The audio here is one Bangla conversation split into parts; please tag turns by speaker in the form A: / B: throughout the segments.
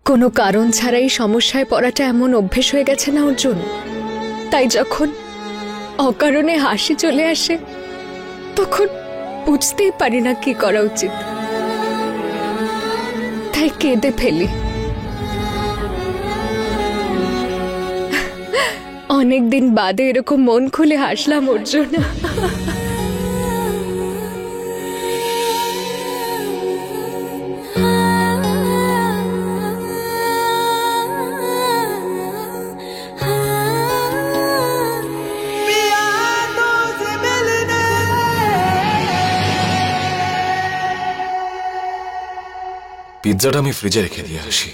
A: কোনো কারণ ছাড়াই সমস্যায় পড়াটা এমন অভ্যেস হয়ে গেছে না ওর জন্য। তাই যখন অকারণে হাসি চলে আসে তখন বুঝতেই পারি না কি করা উচিত, তাই কেঁদে ফেলি। অনেকদিন বাদে এরকম মন খুলে হাসলাম ওর জন্য।
B: পিৎজাটা আমি ফ্রিজে রেখে দিয়ে আসি।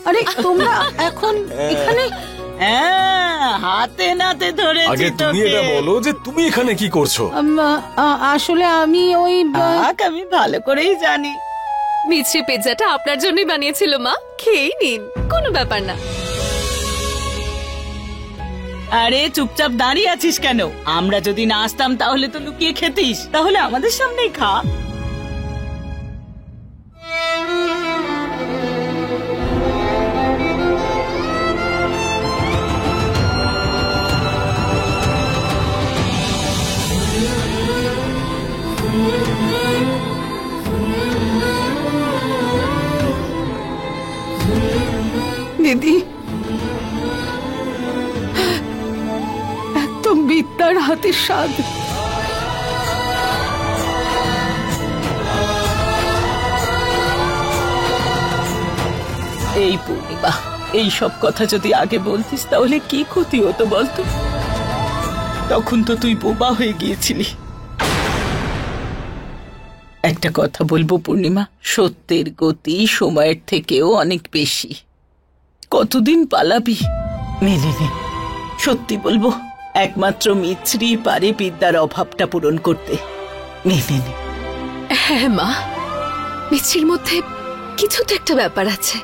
C: আরে তোমরা এখন এখানে?
D: হাতে নাতে ধরেছি।
B: আগে তুমি এটা বলো যে তুমি এখানে কি করছো?
C: আসলে আমি ওই
D: আমি ভালো করেই জানি
A: মিছরি পিৎজাটা আপনার জন্যই বানিয়েছিল মা, খেয়েই নিন, কোনো ব্যাপার না।
D: আরে চুপচাপ দাঁড়িয়ে আছিস কেন? আমরা যদি না আসতাম তাহলে তো লুকিয়ে খেতিস, তাহলে আমাদের সামনেই খা।
C: দিদি একদম বিদ্যার হাতের স্বাদ।
D: এই পূর্ণিমা, এই সব কথা যদি আগে বলতিস তাহলে কি ক্ষতি হতো বলতো? তখন তো তুই বোবা হয়ে গিয়েছিলি। একটা কথা বলবো পূর্ণিমা, সত্যের গতি সময়ের থেকেও অনেক বেশি। কতদিন পালাবি? নে নে নে, সত্যি বলবো একমাত্র মিছরি পারে বিদ্যার অভাবটা পূরণ করতে। নে নে নে।
A: হ্যাঁ মা, মিছরির মধ্যে কিছু তো একটা ব্যাপার আছে।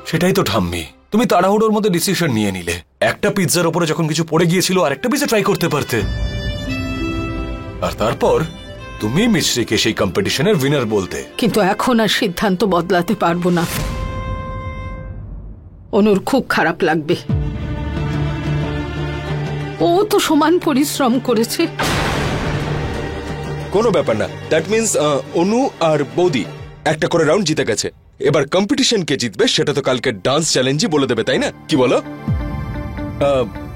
B: সেটাই তো ঠাম্মি, তুমি তাড়াহুড়োর মধ্যে ডিসিশন নিয়ে নিলে। একটা পিৎজার উপরে যখন কিছু পড়ে গিয়েছিল আর একটা পিৎজা ট্রাই করতে পারতে। আর তারপর তুমি মিছরিকে সেই কম্পিটিশনের উইনার বলতে।
C: কিন্তু এখন আর সিদ্ধান্ত বদলাতে পারবো না। অনুর খুব খারাপ লাগবে। ও তো সমান পরিশ্রম করেছে।
E: কোনো ব্যাপার না, দ্যাট মিন্স অনু আর বৌদি একটা করে রাউন্ড জিতে গেছে। এবার কম্পিটিশন কে জিতবে সেটা তো কালকে ডান্স চ্যালেঞ্জই বলে দেবে, তাই না? কি বলো?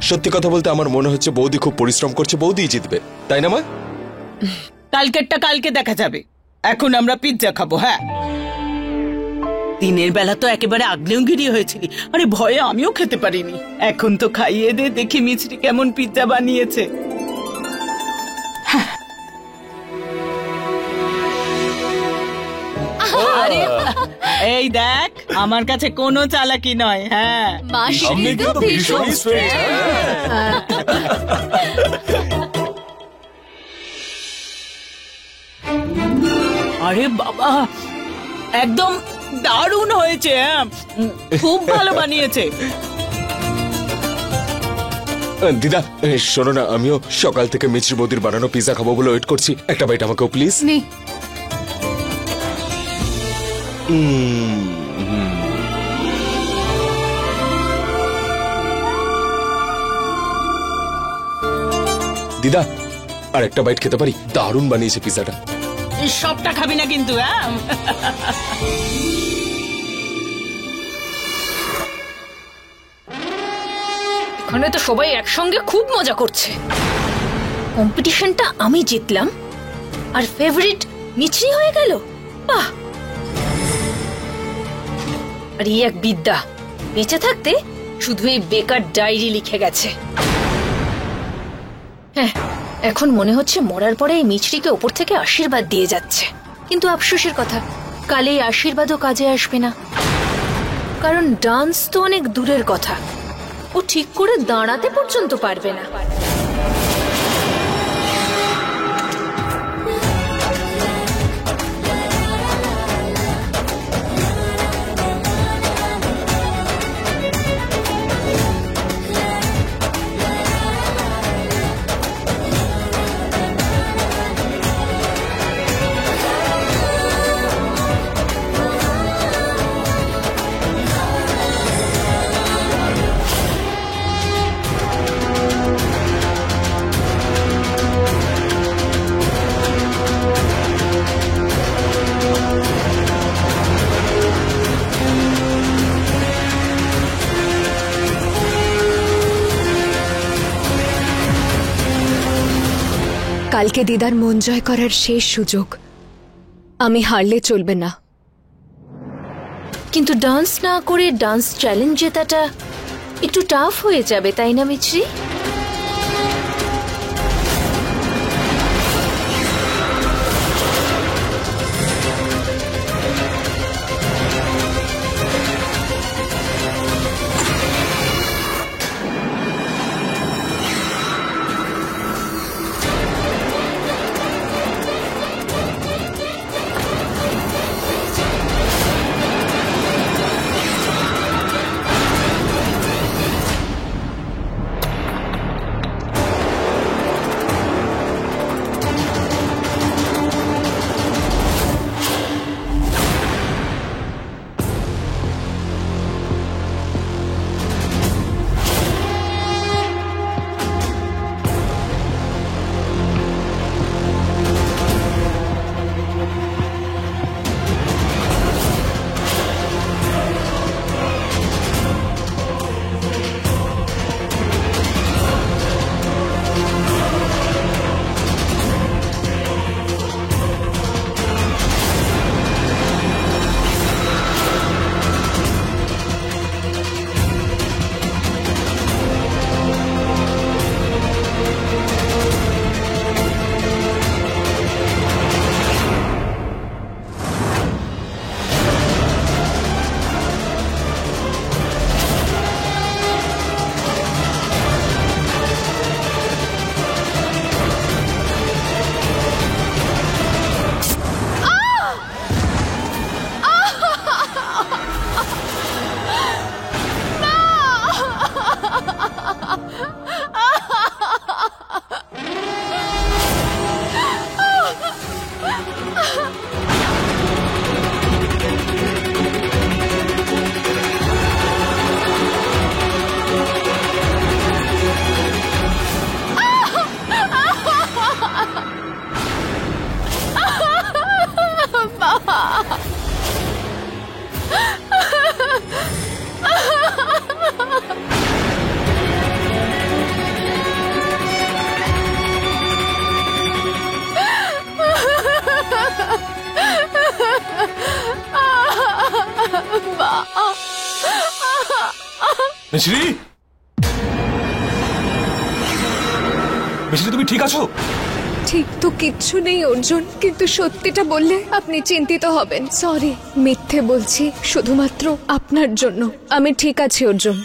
E: সত্যি কথা বলতে আমার মনে হচ্ছে বৌদি খুব পরিশ্রম করছে, বৌদিই জিতবে, তাই না মা?
D: কালকেরটা কালকে দেখা যাবে, এখন আমরা পিৎজা খাবো। হ্যাঁ, দিনের বেলা তো একেবারে আগ্নেয়গিরি হয়েছিলি। আরে ভয়ে আমিও খেতে পারিনি। এখন তো খাইয়ে দে, দেখি মিছরি কেমন পিৎজা বানিয়েছে। এই দেখ, আমার কাছে কোনো চালাকি নয়। হ্যাঁ, আরে বাবা, একদম দারুণ হয়েছে। খুব ভালো বানিয়েছে।
E: দিদা শোনো না, আমিও সকাল থেকে মিছরি বৌদির বানানো পিৎজা খাবো বলে ওয়েট করছি। একটা বাইট আমাকেও প্লিজ। দিদা আর একটা বাইট খেতে পারি? দারুণ বানিয়েছে পিৎজাটা।
D: সবটা খাবি না কিন্তু, হ্যাঁ?
A: এখানে তো সবাই একসঙ্গে খুব মজা করছে। কম্পিটিশনটা আমি জিতলাম আর ফেভারিট মিছরি হয়ে গেল। বাহ! আর এই এক বিদ্যা, বেঁচে থাকতে শুধু এই বেকার ডায়েরি লিখে গেছে। হ্যাঁ, এখন মনে হচ্ছে মরার পরে এই মিছরিকে ওপর থেকে আশীর্বাদ দিয়ে যাচ্ছে। কিন্তু আফসোসের কথা, কাল এই আশীর্বাদও কাজে আসবে না, কারণ ডান্স তো অনেক দূরের কথা, ও ঠিক করে দাঁড়াতে পর্যন্ত পারবে না। কালকে দিদার মন জয় করার শেষ সুযোগ, আমি হারলে চলবে না। কিন্তু ডান্স না করে ডান্স চ্যালেঞ্জ জেতাটা একটু টাফ হয়ে যাবে, তাই না মিছরি?
B: মিছরি, মিছরি তুমি ঠিক আছো?
A: ঠিক তো কিচ্ছু নেই অর্জুন, কিন্তু সত্যিটা বললে আপনি চিন্তিত হবেন। সরি, মিথ্যে বলছি শুধুমাত্র আপনার জন্য। আমি ঠিক আছি অর্জুন।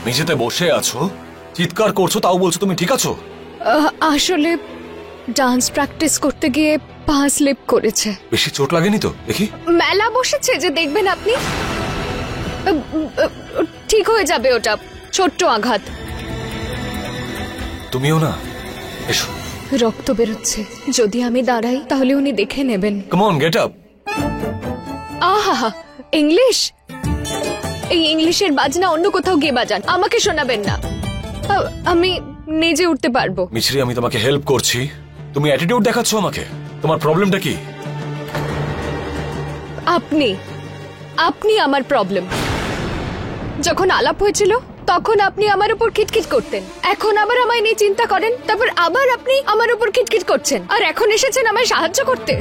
B: মেঝেতে বসে আছো, চিৎকার করছো, তাও বলছো তুমি ঠিক আছো?
A: আসলে ডান্স প্র্যাকটিস করতে গিয়ে পা স্লিপ করেছে।
B: বেশি চোট লাগেনি তো? দেখি।
A: মেলা বসেছে যে, দেখবেন আপনি। ঠিক হয়ে যাবে, ওটা ছোট্ট আঘাত।
B: তুমিও না, এসো।
A: রক্ত বেরোচ্ছে, যদি আমি দাঁড়াই তাহলে উনি দেখে নেবেন।
B: Come on, get up.
A: আহা, ইংলিশ? এই ইংলিশের বাজনা অন্য কোথাও গিয়ে বাজান, আমাকে শোনাবেন না। আমি নিজে উঠতে পারবো।
B: মিছরি, আমি তোমাকে হেল্প করছি, তুমি অ্যাটিটিউড দেখাচ্ছ আমাকে। তোমার প্রবলেমটা কি?
A: আপনি আপনি আমার প্রবলেম। যখন আলাপ হয়েছিল তখন আপনি আমার উপর খিটখিট করতেন, এখন আবার আমায় নিয়ে চিন্তা করেন, তারপর আবার আপনি আমার উপর খিটখিট করছেন, আর এখন এসেছেন আমায় সাহায্য করতে।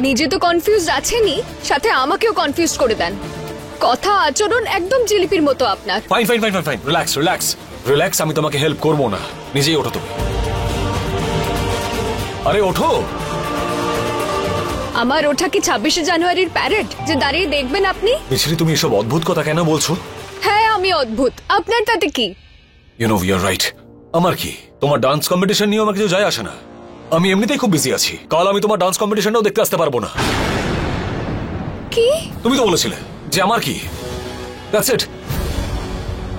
A: নিজে তো কনফিউজড আছেনই, সাথে আমাকেও কনফিউজ করে দেন। কথা আচরণ একদম জিলিপির মতো আপনার।
B: Fine fine fine fine, relax relax relax. আমি তোমাকে হেল্প করবো না, নিজেই ওঠো তুমি। আরে ওঠো।
A: আমার ওঠা কি 26শে জানুয়ারির প্যারেড যে দাঁড়িয়ে দেখবেন আপনি?
B: মিছরি, তুমি এসব অদ্ভুত কথা কেন বলছো?
A: হ্যাঁ আমি অদ্ভুত, আপনার তাতে কি?
B: You know you are right. আমার কি, তোমার ডান্স কম্পিটিশন নিয়ে আমার কিছু যায় আসে না। আমি এমনিতেই খুব বিজি আছি, কাল আমি তোমার ডান্স কম্পিটিশনটাও দেখতে আসতে পারবো না।
A: কি?
B: তুমি তো বলেছিলে যে আমার কি। That's it.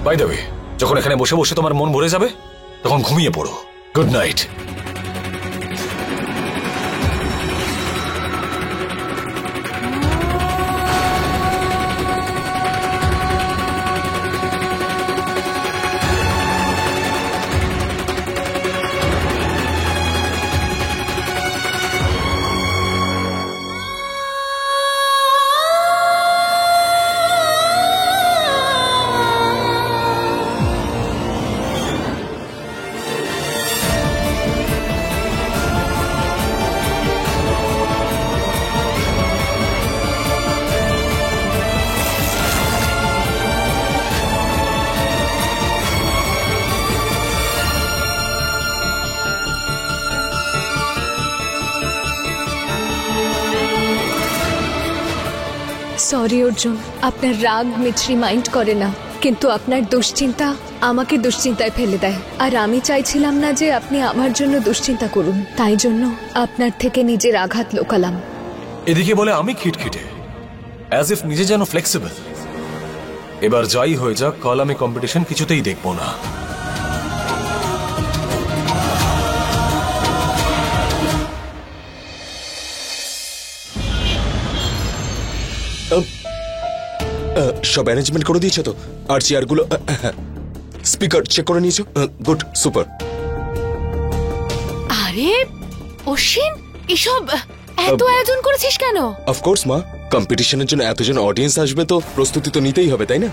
B: By the way, যখন এখানে বসে বসে তোমার মন ভরে যাবে তখন ঘুমিয়ে পড়ো। Good night.
A: সরি অর্জুন, আপনার রাগ মিছরি মাইন্ড করে না, কিন্তু আপনার দুশ্চিন্তা আমাকে দুশ্চিন্তায় ফেলে দেয়, আর আমি চাইছিলাম না যে আপনি আমার জন্য দুশ্চিন্তা করুন, তাই জন্য আপনার থেকে নিজের আঘাত লোকালাম।
B: এদিকে বলে আমি খিটখিটে, অ্যাজ ইফ নিজে যেন ফ্লেক্সিবল। এবার যাই হয়ে যাক, কাল আমি কম্পিটিশন কিছুতেই দেখবো না।
E: সব অ্যারেঞ্জমেন্ট করে দিয়েছো তো? আর চেয়ারগুলো, স্পিকার চেক করে নিয়েছো? Good, super.
F: আরে অশ্বিন, এসব এত আয়োজন করেছিস কেন?
E: অফকোর্স মা, কম্পিটিশনের জন্য এতজন অডিয়েন্স আসবে তো প্রস্তুতি তো নিতেই হবে, তাই না?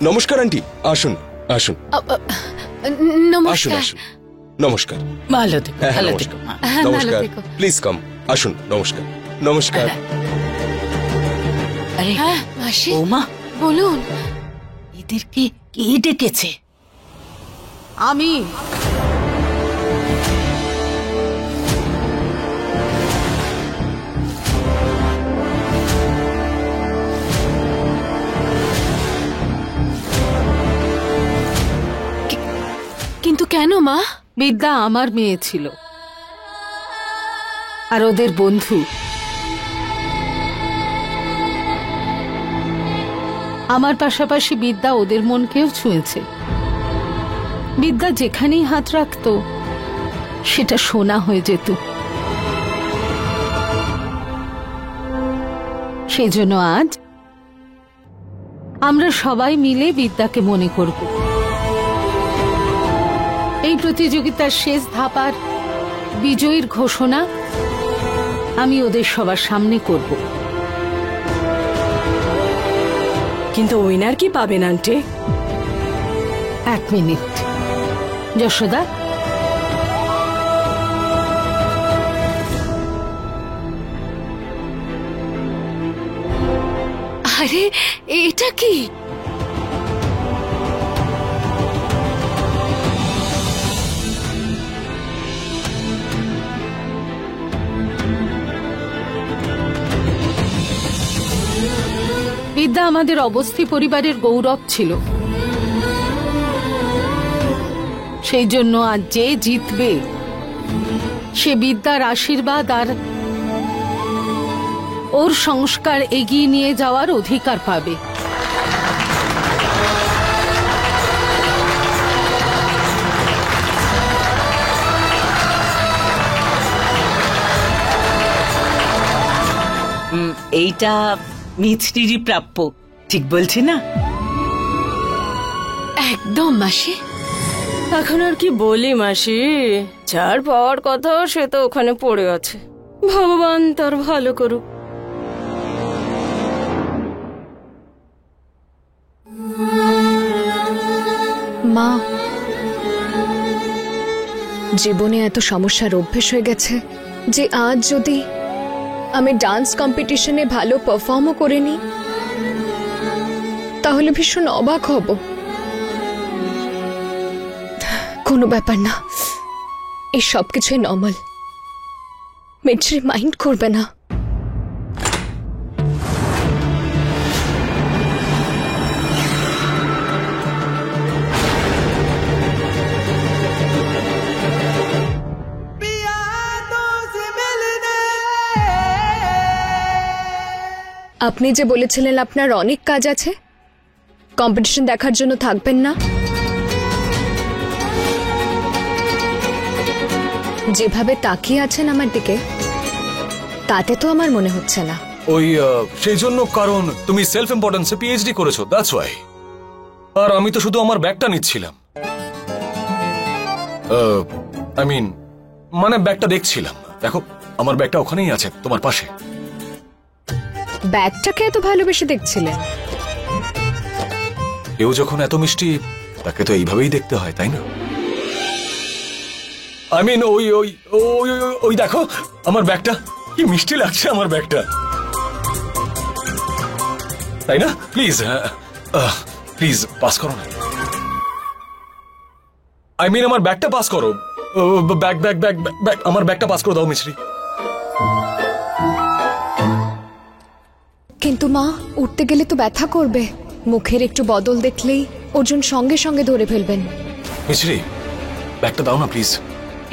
E: নমস্কার আন্টি, আসুন আসুন আসুন
F: নমস্কার।
E: আসুন। নমস্কার।
D: ভালো থেকো,
E: হ্যাঁ,
D: ভালো
E: নমস্কার।
D: থেকো মা।
E: নমস্কার,
F: থেকো।
E: Please come. আসুন, নমস্কার নমস্কার।
D: আরে
F: হ্যাঁ মাসি,
D: বৌমা,
F: বলুন।
D: এদেরকে কে ডেকেছে?
C: আমি
F: কিন্তু কেন মা?
C: বিদ্যা আমার মেয়ে ছিল, আর ওদের বন্ধু আমার পাশাপাশি বিদ্যা ওদের মনকেও ছুঁয়েছে। বিদ্যা যেখানেই হাত রাখতো সেটা সোনা হয়ে যেত। সেজন্য আজ আমরা সবাই মিলে বিদ্যাকে মনে করব। এই প্রতিযোগিতার শেষ ধাপার বিজয়ীর ঘোষণা আমি ওদের সবার সামনে করব।
G: কিন্তু উইনার কি পাবেন আন্টি?
C: 1 মিনিট যশোদা,
F: আরে এটা কি?
C: বিদ্যা আমাদের অবস্থি পরিবারের গৌরব ছিল, সেই জন্য আজ যে জিতবে সে বিদ্যার আশীর্বাদ আর ওর সংস্কার এগিয়ে নিয়ে যাওয়ার অধিকার পাবে।
D: এইটা মিছরিরই প্রাপ্য, ঠিক বলছি না?
F: একদম মাসি।
G: এখন আর কি বলি মাসি, যার পাওয়ার কথা সে তো ওখানে পড়ে আছে, ভগবান তোর ভালো করুক।
A: মা, জীবনে এত সমস্যার অভ্যেস হয়ে গেছে যে আজ যদি আমি ডান্স কম্পিটিশনে ভালো পারফর্মও করে নিই তাহলে ভীষণ অবাক হব। কোনো ব্যাপার না, এই সব কিছুই নর্মাল। মিছরি মাইন্ড করবে না। আপনি যে বলেছিলেন আপনার অনেক কাজ আছে, কম্পিটিশন দেখার জন্য থাকবেন না। যেভাবে তাকিয়ে আছেন আমার দিকে তাতে তো আমার মনে হচ্ছে না।
B: ওই সেই জন্য, কারণ তুমি সেলফ ইম্পর্টেন্সে পিএইচডি করেছো, দ্যাটস ওয়াই। আর আমি তো শুধু আমার ব্যাগটা নিচ্ছিলাম, মানে ব্যাগটা দেখছিলাম। দেখো, আমার ব্যাগটা ওখানেই আছে, তোমার পাশে।
A: ব্যাগটাকে এত ভালোবেসে দেখছিলেন?
B: কেউ যখন এত মিষ্টি তাকে তো এইভাবেই দেখতে হয়, তাই না? ওই দেখো আমার ব্যাগটা, কি মিষ্টি লাগছে আমার ব্যাগটা, তাই না? প্লিজ প্লিজ পাস করো না। আমার ব্যাগটা পাস করো। ব্যাগ ব্যাগ ব্যাগ ব্যাগ আমার ব্যাগটা পাস করে দাও মিছরি।
A: কিন্তু মা, উঠতে গেলে তো ব্যথা করবে। মুখের একটু বদল দেখলেই অর্জুন সঙ্গে সঙ্গে ধরে ফেলবেন।
B: মিছরি, ব্যাগটা দাও না প্লিজ।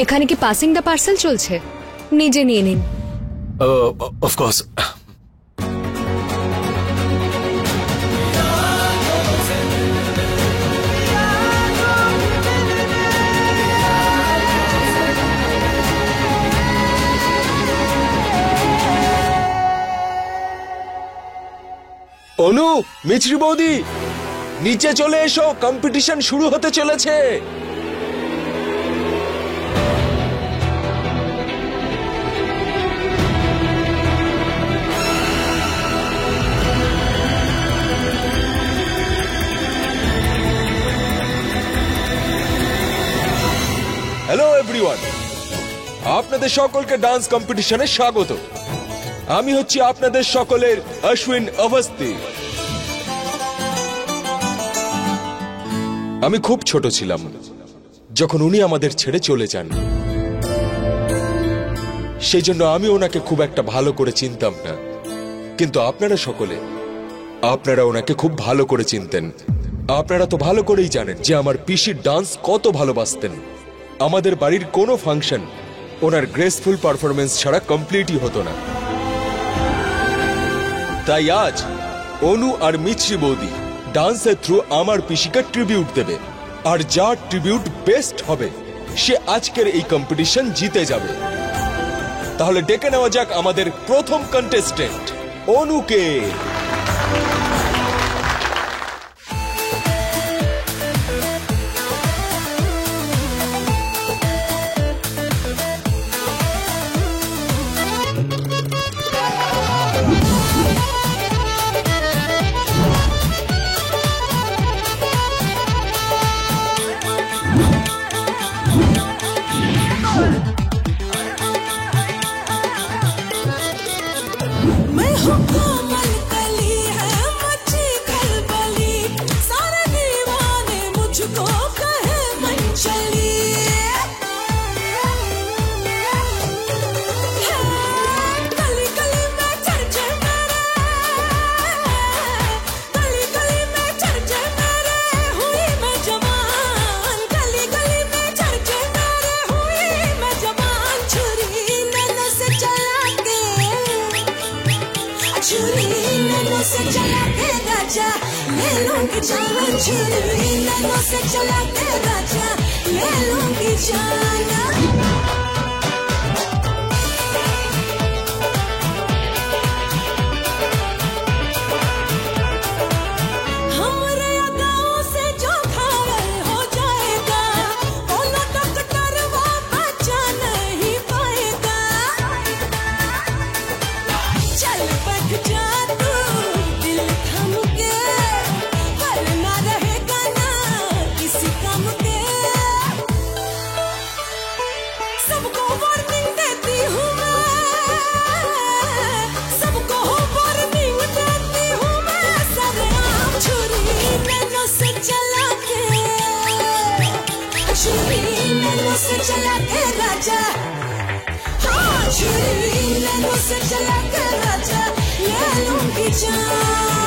A: এখানে কি পাসিং দ্য পার্সেল চলছে? নিজে নিয়ে নিন।
B: অফকোর্স।
E: অনু, মিছরি বৌদি, নিচে চলে এসো, কম্পিটিশন শুরু হতে চলেছে। হ্যালো এভরিওয়ান, আপনাদের সকলকে ডান্স কম্পিটিশনে স্বাগত। আমি হচ্ছি আপনাদের সকলের অশ্বিন অবস্থি। আমি খুব ছোট ছিলাম যখন উনি আমাদের ছেড়ে চলে যান, সেই জন্য আমি ওনাকে খুব একটা ভালো করে চিনতাম না। কিন্তু আপনারা সকলে, আপনারা ওনাকে খুব ভালো করে চিনতেন। আপনারা তো ভালো করেই জানেন যে আমার পিসির ডান্স কত ভালোবাসতেন। আমাদের বাড়ির কোনো ফাংশন ওনার গ্রেসফুল পারফরমেন্স ছাড়া কমপ্লিটই হতো না। তাই আজ অনু আর মিছরি বৌদি ডান্সের থ্রু আমার পিসিকে ট্রিবিউট দেবে, আর যার ট্রিবিউট বেস্ট হবে সে আজকের এই কম্পিটিশন জিতে যাবে। তাহলে ডেকে নেওয়া যাক আমাদের প্রথম কন্টেস্টেন্ট অনুকে।
H: से चला कर राजा ले लूंगी जान